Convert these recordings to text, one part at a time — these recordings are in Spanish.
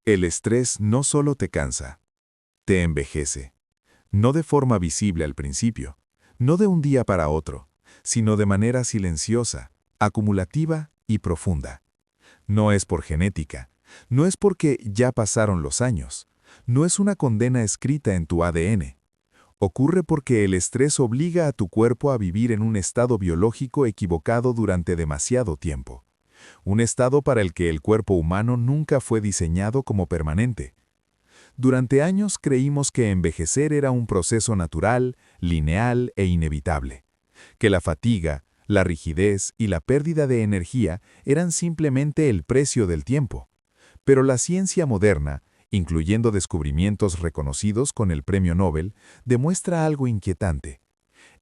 El estrés no solo te cansa, te envejece. No de forma visible al principio, no de un día para otro, sino de manera silenciosa, acumulativa y profunda. No es por genética, no es porque ya pasaron los años, no es una condena escrita en tu ADN. Ocurre porque el estrés obliga a tu cuerpo a vivir en un estado biológico equivocado durante demasiado tiempo. Un estado para el que el cuerpo humano nunca fue diseñado como permanente. Durante años creímos que envejecer era un proceso natural, lineal e inevitable. Que la fatiga, la rigidez y la pérdida de energía eran simplemente el precio del tiempo. Pero la ciencia moderna, incluyendo descubrimientos reconocidos con el Premio Nobel, demuestra algo inquietante.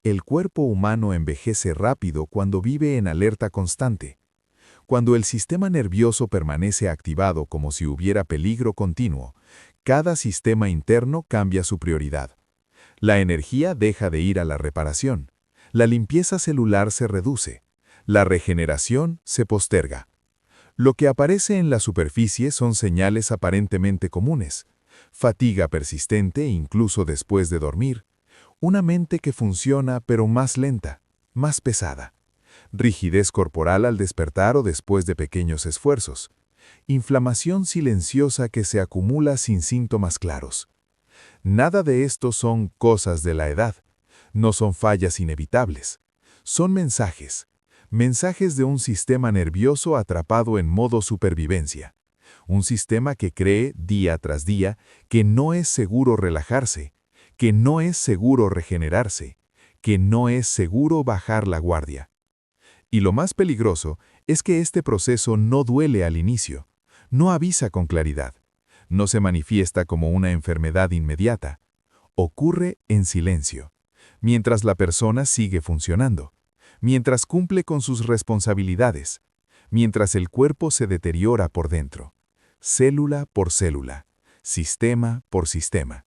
El cuerpo humano envejece rápido cuando vive en alerta constante. Cuando el sistema nervioso permanece activado como si hubiera peligro continuo, cada sistema interno cambia su prioridad. La energía deja de ir a la reparación. La limpieza celular se reduce. La regeneración se posterga. Lo que aparece en la superficie son señales aparentemente comunes. Fatiga persistente incluso después de dormir. Una mente que funciona pero más lenta, más pesada. Rigidez corporal al despertar o después de pequeños esfuerzos. Inflamación silenciosa que se acumula sin síntomas claros. Nada de esto son cosas de la edad. No son fallas inevitables. Son mensajes. Mensajes de un sistema nervioso atrapado en modo supervivencia. Un sistema que cree, día tras día, que no es seguro relajarse, que no es seguro regenerarse, que no es seguro bajar la guardia. Y lo más peligroso es que este proceso no duele al inicio, no avisa con claridad, no se manifiesta como una enfermedad inmediata. Ocurre en silencio, mientras la persona sigue funcionando, mientras cumple con sus responsabilidades, mientras el cuerpo se deteriora por dentro, célula por célula, sistema por sistema.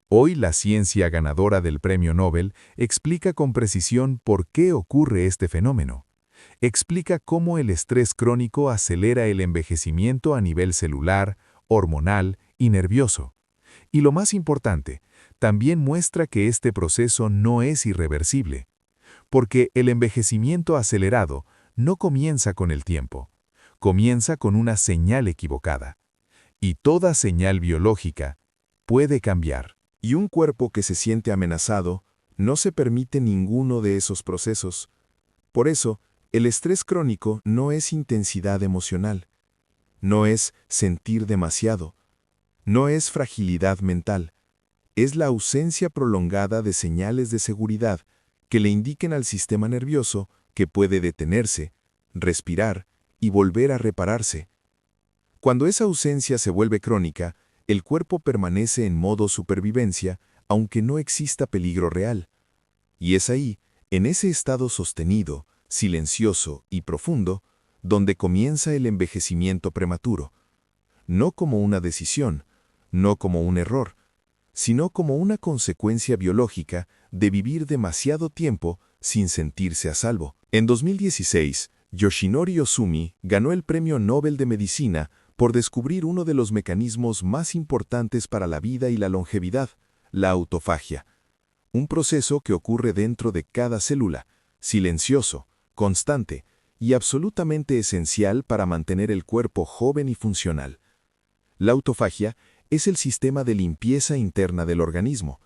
Hoy la ciencia ganadora del Premio Nobel explica con precisión por qué ocurre este fenómeno. Explica cómo el estrés crónico acelera el envejecimiento a nivel celular, hormonal y nervioso. Y lo más importante, también muestra que este proceso no es irreversible, porque el envejecimiento acelerado no comienza con el tiempo, comienza con una señal equivocada. Y toda señal biológica puede cambiar. Y un cuerpo que se siente amenazado no se permite ninguno de esos procesos. Por eso, el estrés crónico no es intensidad emocional, no es sentir demasiado, no es fragilidad mental, es la ausencia prolongada de señales de seguridad que le indiquen al sistema nervioso que puede detenerse, respirar y volver a repararse. Cuando esa ausencia se vuelve crónica, el cuerpo permanece en modo supervivencia, aunque no exista peligro real. Y es ahí, en ese estado sostenido, silencioso y profundo, donde comienza el envejecimiento prematuro. No como una decisión, no como un error, sino como una consecuencia biológica de vivir demasiado tiempo sin sentirse a salvo. En 2016, Yoshinori Ohsumi ganó el Premio Nobel de Medicina por descubrir uno de los mecanismos más importantes para la vida y la longevidad, la autofagia. Un proceso que ocurre dentro de cada célula, silencioso, constante y absolutamente esencial para mantener el cuerpo joven y funcional. La autofagia es el sistema de limpieza interna del organismo.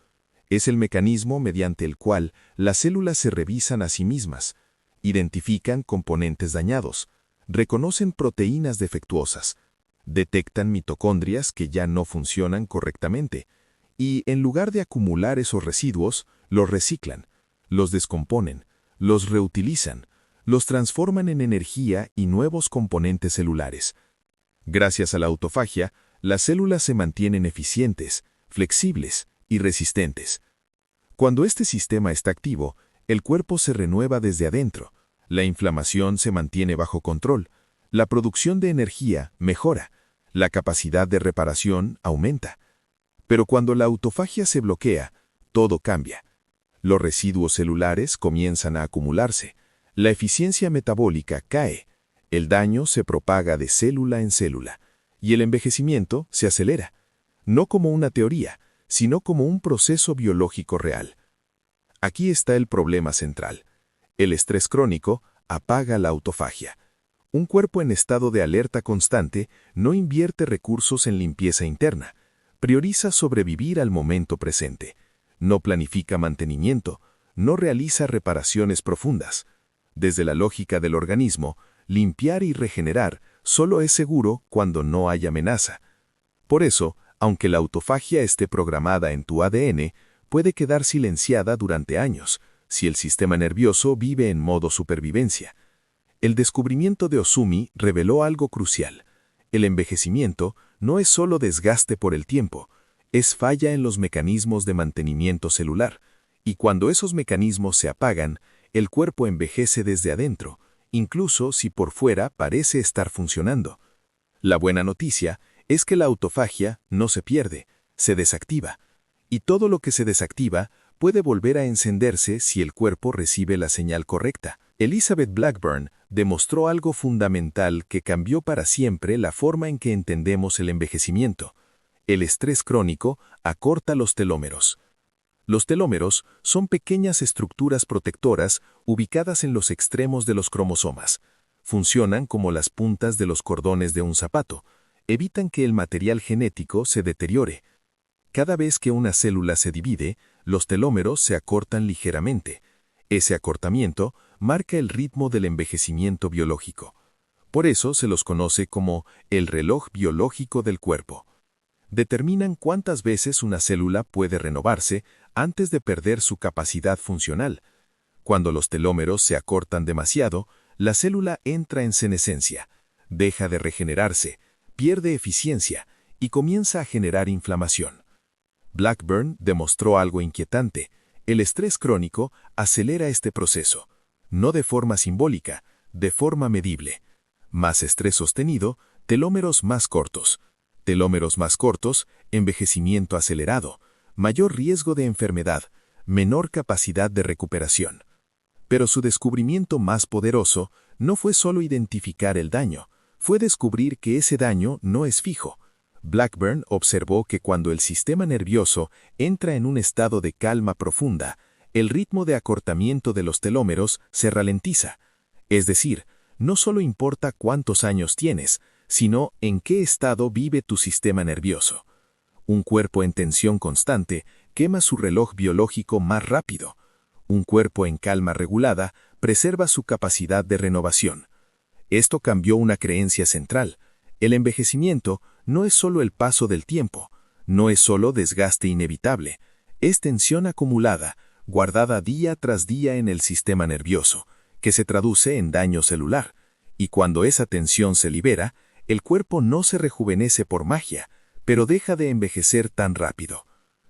Es el mecanismo mediante el cual las células se revisan a sí mismas, identifican componentes dañados, reconocen proteínas defectuosas, detectan mitocondrias que ya no funcionan correctamente y, en lugar de acumular esos residuos, los reciclan, los descomponen, los reutilizan, los transforman en energía y nuevos componentes celulares. Gracias a la autofagia, las células se mantienen eficientes, flexibles y resistentes. Cuando este sistema está activo, el cuerpo se renueva desde adentro, la inflamación se mantiene bajo control, la producción de energía mejora, la capacidad de reparación aumenta. Pero cuando la autofagia se bloquea, todo cambia. Los residuos celulares comienzan a acumularse, la eficiencia metabólica cae, el daño se propaga de célula en célula, y el envejecimiento se acelera, no como una teoría, sino como un proceso biológico real. Aquí está el problema central. El estrés crónico apaga la autofagia. Un cuerpo en estado de alerta constante no invierte recursos en limpieza interna, prioriza sobrevivir al momento presente, no planifica mantenimiento, no realiza reparaciones profundas. Desde la lógica del organismo, limpiar y regenerar solo es seguro cuando no hay amenaza. Por eso, aunque la autofagia esté programada en tu ADN, puede quedar silenciada durante años, si el sistema nervioso vive en modo supervivencia. El descubrimiento de Ohsumi reveló algo crucial. El envejecimiento no es solo desgaste por el tiempo, es falla en los mecanismos de mantenimiento celular, y cuando esos mecanismos se apagan, el cuerpo envejece desde adentro, incluso si por fuera parece estar funcionando. La buena noticia es que la autofagia no se pierde, se desactiva, y todo lo que se desactiva puede volver a encenderse si el cuerpo recibe la señal correcta. Elizabeth Blackburn demostró algo fundamental que cambió para siempre la forma en que entendemos el envejecimiento. El estrés crónico acorta los telómeros. Los telómeros son pequeñas estructuras protectoras ubicadas en los extremos de los cromosomas. Funcionan como las puntas de los cordones de un zapato. Evitan que el material genético se deteriore. Cada vez que una célula se divide, los telómeros se acortan ligeramente. Ese acortamiento marca el ritmo del envejecimiento biológico. Por eso se los conoce como el reloj biológico del cuerpo. Determinan cuántas veces una célula puede renovarse antes de perder su capacidad funcional. Cuando los telómeros se acortan demasiado, la célula entra en senescencia, deja de regenerarse, pierde eficiencia y comienza a generar inflamación. Blackburn demostró algo inquietante. El estrés crónico acelera este proceso, no de forma simbólica, de forma medible. Más estrés sostenido, telómeros más cortos. Telómeros más cortos, envejecimiento acelerado, mayor riesgo de enfermedad, menor capacidad de recuperación. Pero su descubrimiento más poderoso no fue solo identificar el daño, fue descubrir que ese daño no es fijo. Blackburn observó que cuando el sistema nervioso entra en un estado de calma profunda, el ritmo de acortamiento de los telómeros se ralentiza. Es decir, no solo importa cuántos años tienes, sino en qué estado vive tu sistema nervioso. Un cuerpo en tensión constante quema su reloj biológico más rápido. Un cuerpo en calma regulada preserva su capacidad de renovación. Esto cambió una creencia central. El envejecimiento no es solo el paso del tiempo, no es solo desgaste inevitable, es tensión acumulada, guardada día tras día en el sistema nervioso, que se traduce en daño celular, y cuando esa tensión se libera, el cuerpo no se rejuvenece por magia, pero deja de envejecer tan rápido.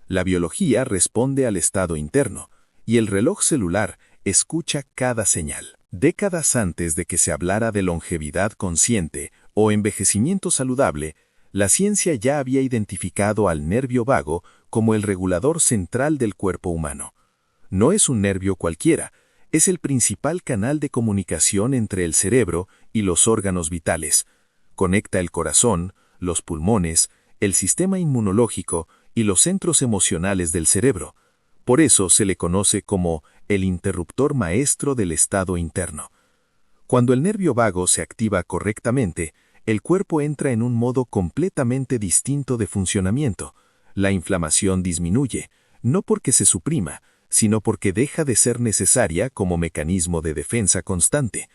La biología responde al estado interno, y el reloj celular escucha cada señal. Décadas antes de que se hablara de longevidad consciente o envejecimiento saludable, la ciencia ya había identificado al nervio vago como el regulador central del cuerpo humano. No es un nervio cualquiera, es el principal canal de comunicación entre el cerebro y los órganos vitales. Conecta el corazón, los pulmones, el sistema inmunológico y los centros emocionales del cerebro. Por eso se le conoce como el interruptor maestro del estado interno. Cuando el nervio vago se activa correctamente, el cuerpo entra en un modo completamente distinto de funcionamiento. La inflamación disminuye, no porque se suprima, sino porque deja de ser necesaria como mecanismo de defensa constante.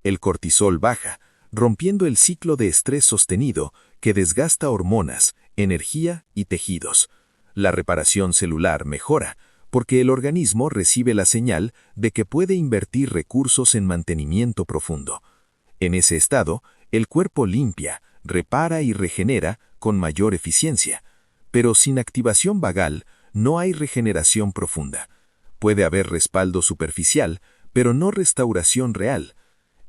El cortisol baja, rompiendo el ciclo de estrés sostenido que desgasta hormonas, energía y tejidos. La reparación celular mejora, porque el organismo recibe la señal de que puede invertir recursos en mantenimiento profundo. En ese estado, el cuerpo limpia, repara y regenera con mayor eficiencia. Pero sin activación vagal, no hay regeneración profunda. Puede haber respaldo superficial, pero no restauración real.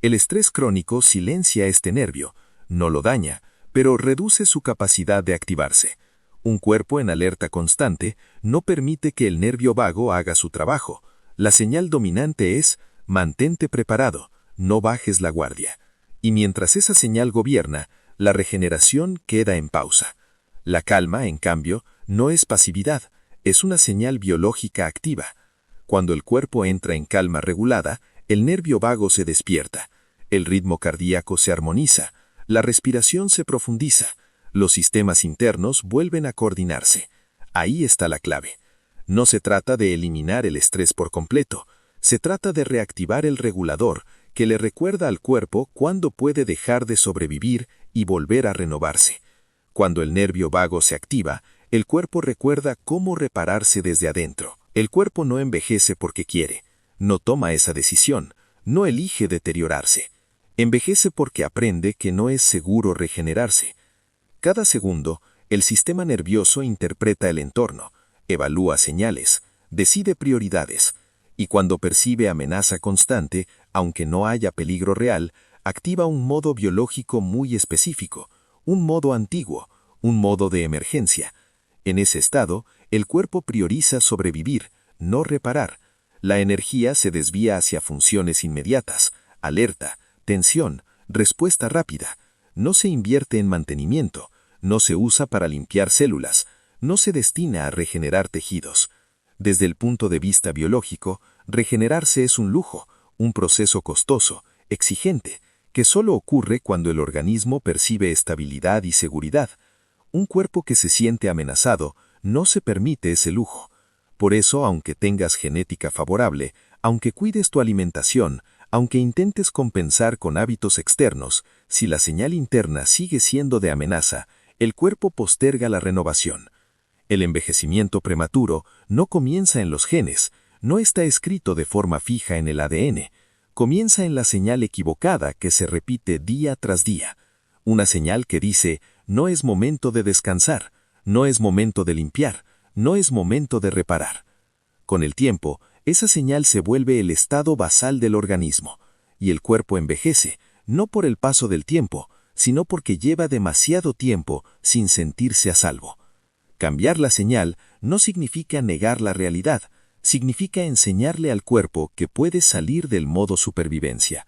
El estrés crónico silencia este nervio, no lo daña, pero reduce su capacidad de activarse. Un cuerpo en alerta constante no permite que el nervio vago haga su trabajo. La señal dominante es: mantente preparado, no bajes la guardia. Y mientras esa señal gobierna, la regeneración queda en pausa. La calma, en cambio, no es pasividad, es una señal biológica activa. Cuando el cuerpo entra en calma regulada, el nervio vago se despierta, el ritmo cardíaco se armoniza, la respiración se profundiza, los sistemas internos vuelven a coordinarse. Ahí está la clave. No se trata de eliminar el estrés por completo, se trata de reactivar el regulador que le recuerda al cuerpo cuándo puede dejar de sobrevivir y volver a renovarse. Cuando el nervio vago se activa, el cuerpo recuerda cómo repararse desde adentro. El cuerpo no envejece porque quiere, no toma esa decisión, no elige deteriorarse. Envejece porque aprende que no es seguro regenerarse. Cada segundo, el sistema nervioso interpreta el entorno, evalúa señales, decide prioridades, y cuando percibe amenaza constante, aunque no haya peligro real, activa un modo biológico muy específico, un modo antiguo, un modo de emergencia. En ese estado, el cuerpo prioriza sobrevivir, no reparar. La energía se desvía hacia funciones inmediatas, alerta, tensión, respuesta rápida. No se invierte en mantenimiento, no se usa para limpiar células, no se destina a regenerar tejidos. Desde el punto de vista biológico, regenerarse es un lujo, un proceso costoso, exigente, que solo ocurre cuando el organismo percibe estabilidad y seguridad. Un cuerpo que se siente amenazado no se permite ese lujo. Por eso, aunque tengas genética favorable, aunque cuides tu alimentación, aunque intentes compensar con hábitos externos, si la señal interna sigue siendo de amenaza, el cuerpo posterga la renovación. El envejecimiento prematuro no comienza en los genes, no está escrito de forma fija en el ADN, comienza en la señal equivocada que se repite día tras día. Una señal que dice, no es momento de descansar, no es momento de limpiar, no es momento de reparar. Con el tiempo, esa señal se vuelve el estado basal del organismo, y el cuerpo envejece, no por el paso del tiempo, sino porque lleva demasiado tiempo sin sentirse a salvo. Cambiar la señal no significa negar la realidad, significa enseñarle al cuerpo que puede salir del modo supervivencia.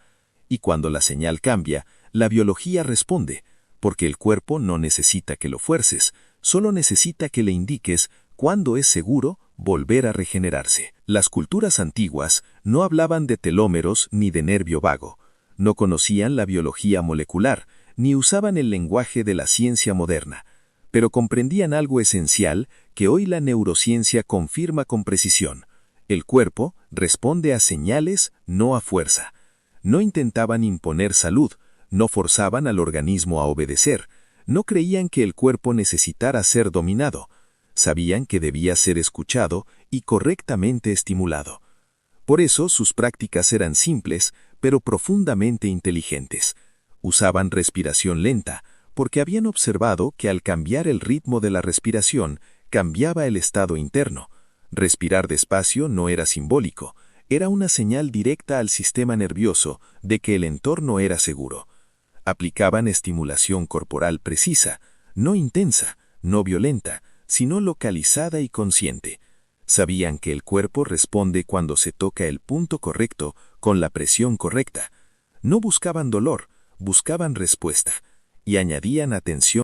Y cuando la señal cambia, la biología responde, porque el cuerpo no necesita que lo fuerces, solo necesita que le indiques cuándo es seguro volver a regenerarse. Las culturas antiguas no hablaban de telómeros ni de nervio vago, no conocían la biología molecular, ni usaban el lenguaje de la ciencia moderna, pero comprendían algo esencial que hoy la neurociencia confirma con precisión. El cuerpo responde a señales, no a fuerza. No intentaban imponer salud, no forzaban al organismo a obedecer, no creían que el cuerpo necesitara ser dominado, sabían que debía ser escuchado y correctamente estimulado. Por eso sus prácticas eran simples, pero profundamente inteligentes. Usaban respiración lenta, porque habían observado que al cambiar el ritmo de la respiración, cambiaba el estado interno. Respirar despacio no era simbólico, era una señal directa al sistema nervioso de que el entorno era seguro. Aplicaban estimulación corporal precisa, no intensa, no violenta, sino localizada y consciente. Sabían que el cuerpo responde cuando se toca el punto correcto con la presión correcta. No buscaban dolor, buscaban respuesta, y añadían atención